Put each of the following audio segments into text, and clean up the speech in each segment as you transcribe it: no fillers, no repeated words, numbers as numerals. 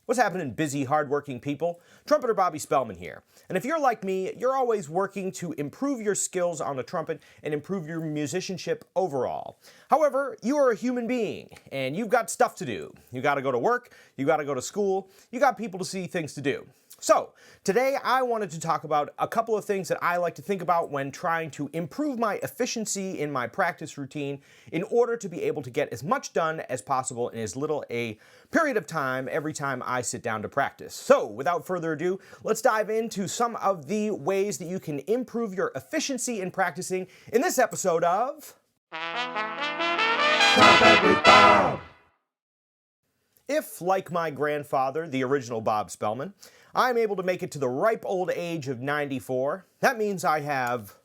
What's happening, busy, hardworking people? Trumpeter Bobby Spellman here. And if you're like me, you're always working to improve your skills on the trumpet and improve your musicianship overall. However, you are a human being, and you've got stuff to do. You gotta go to work, you gotta go to school, you got people to see, things to do. So, today I wanted to talk about a couple of things that I like to think about when trying to improve my efficiency in my practice routine in order to be able to get as much done as possible in as little a period of time every time I sit down to practice. So, without further ado, let's dive into some of the ways that you can improve your efficiency in practicing in this episode of Trumpet with Bob. If, like my grandfather, the original Bob Spellman, I'm able to make it to the ripe old age of 94, that means I have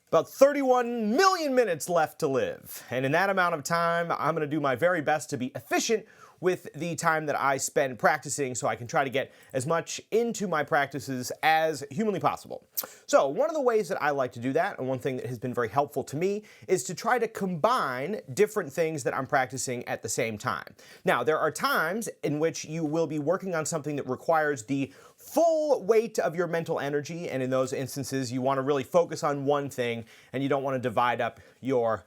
about 31 million minutes left to live. And in that amount of time, I'm going to do my very best to be efficient with the time that I spend practicing so I can try to get as much into my practices as humanly possible. So one of the ways that I like to do that, and one thing that has been very helpful to me, is to try to combine different things that I'm practicing at the same time. Now, there are times in which you will be working on something that requires the full weight of your mental energy, and in those instances you want to really focus on one thing and you don't want to divide up your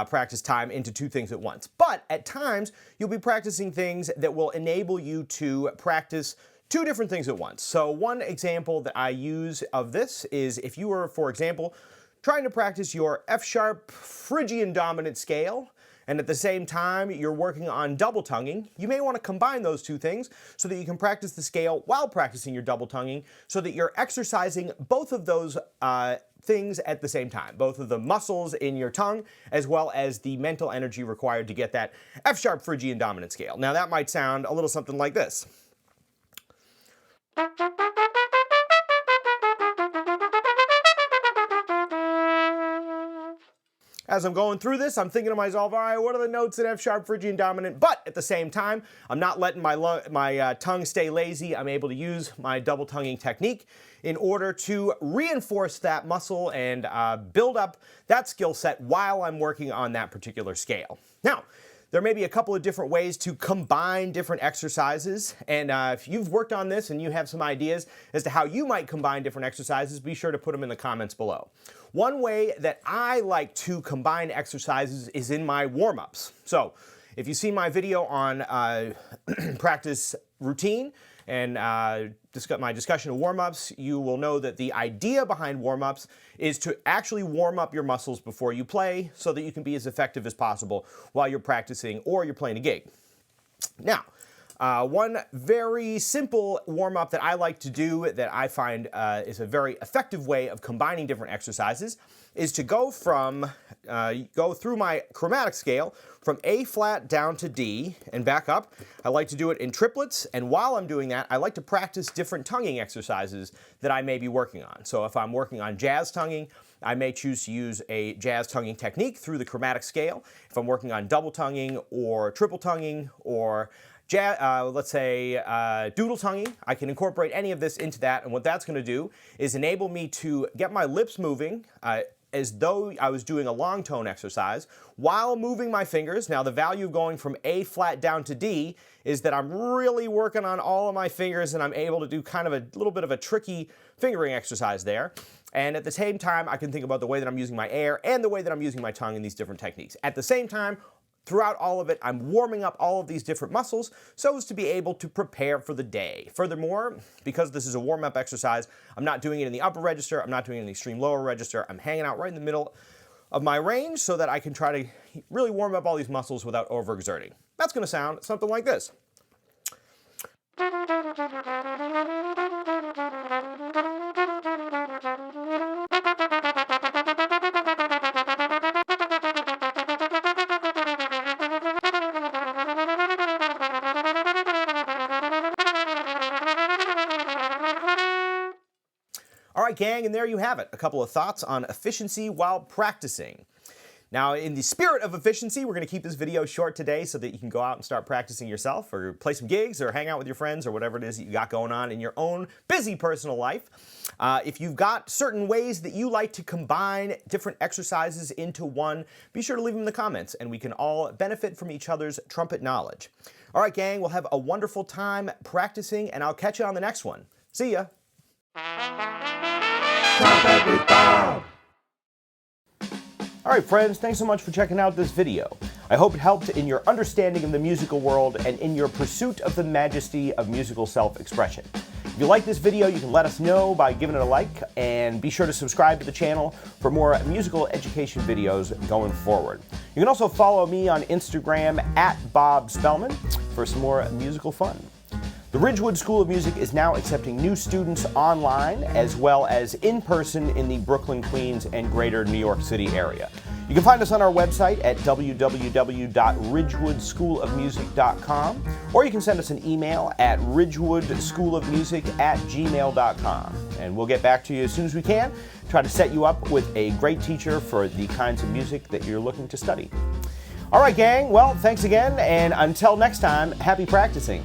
practice time into two things at once. But at times, you'll be practicing things that will enable you to practice two different things at once. So one example that I use of this is if you were, for example, trying to practice your F-sharp Phrygian dominant scale, and at the same time you're working on double tonguing, you may want to combine those two things so that you can practice the scale while practicing your double tonguing so that you're exercising both of those things at the same time, both of the muscles in your tongue as well as the mental energy required to get that F-sharp Phrygian dominant scale. Now that might sound a little something like this. As I'm going through this, I'm thinking to myself, all right, what are the notes in F-sharp Phrygian dominant? But at the same time, I'm not letting my tongue stay lazy. I'm able to use my double tonguing technique in order to reinforce that muscle and build up that skill set while I'm working on that particular scale. Now, there may be a couple of different ways to combine different exercises, and if you've worked on this and you have some ideas as to how you might combine different exercises, be sure to put them in the comments below. One way that I like to combine exercises is in my warm-ups. So, if you see my video on practice routine and my discussion of warm-ups, you will know that the idea behind warm-ups is to actually warm up your muscles before you play so that you can be as effective as possible while you're practicing or you're playing a gig. Now, one very simple warm-up that I like to do that I find is a very effective way of combining different exercises is to go through my chromatic scale from A flat down to D and back up. I like to do it in triplets, and while I'm doing that, I like to practice different tonguing exercises that I may be working on. So if I'm working on jazz tonguing, I may choose to use a jazz tonguing technique through the chromatic scale. If I'm working on double tonguing or triple tonguing or let's say doodle tonguing, I can incorporate any of this into that, and what that's going to do is enable me to get my lips moving as though I was doing a long tone exercise while moving my fingers. Now the value of going from A flat down to D is that I'm really working on all of my fingers and I'm able to do kind of a little bit of a tricky fingering exercise there. And at the same time, I can think about the way that I'm using my air and the way that I'm using my tongue in these different techniques. At the same time, throughout all of it, I'm warming up all of these different muscles so as to be able to prepare for the day. Furthermore, because this is a warm-up exercise, I'm not doing it in the upper register, I'm not doing it in the extreme lower register, I'm hanging out right in the middle of my range so that I can try to really warm up all these muscles without overexerting. That's going to sound something like this. All right, gang, and there you have it. A couple of thoughts on efficiency while practicing. Now, in the spirit of efficiency, we're going to keep this video short today so that you can go out and start practicing yourself or play some gigs or hang out with your friends or whatever it is that you got going on in your own busy personal life. If you've got certain ways that you like to combine different exercises into one, be sure to leave them in the comments and we can all benefit from each other's trumpet knowledge. All right, gang, we'll have a wonderful time practicing and I'll catch you on the next one. See ya. Trumpet with Bob. All right, friends, thanks so much for checking out this video. I hope it helped in your understanding of the musical world and in your pursuit of the majesty of musical self-expression. If you like this video, you can let us know by giving it a like, and be sure to subscribe to the channel for more musical education videos going forward. You can also follow me on Instagram @BobSpellman for some more musical fun. The Ridgewood School of Music is now accepting new students online as well as in person in the Brooklyn, Queens, and greater New York City area. You can find us on our website at www.ridgewoodschoolofmusic.com, or you can send us an email at ridgewoodschoolofmusic@gmail.com. And we'll get back to you as soon as we can, try to set you up with a great teacher for the kinds of music that you're looking to study. All right, gang, well, thanks again, and until next time, happy practicing.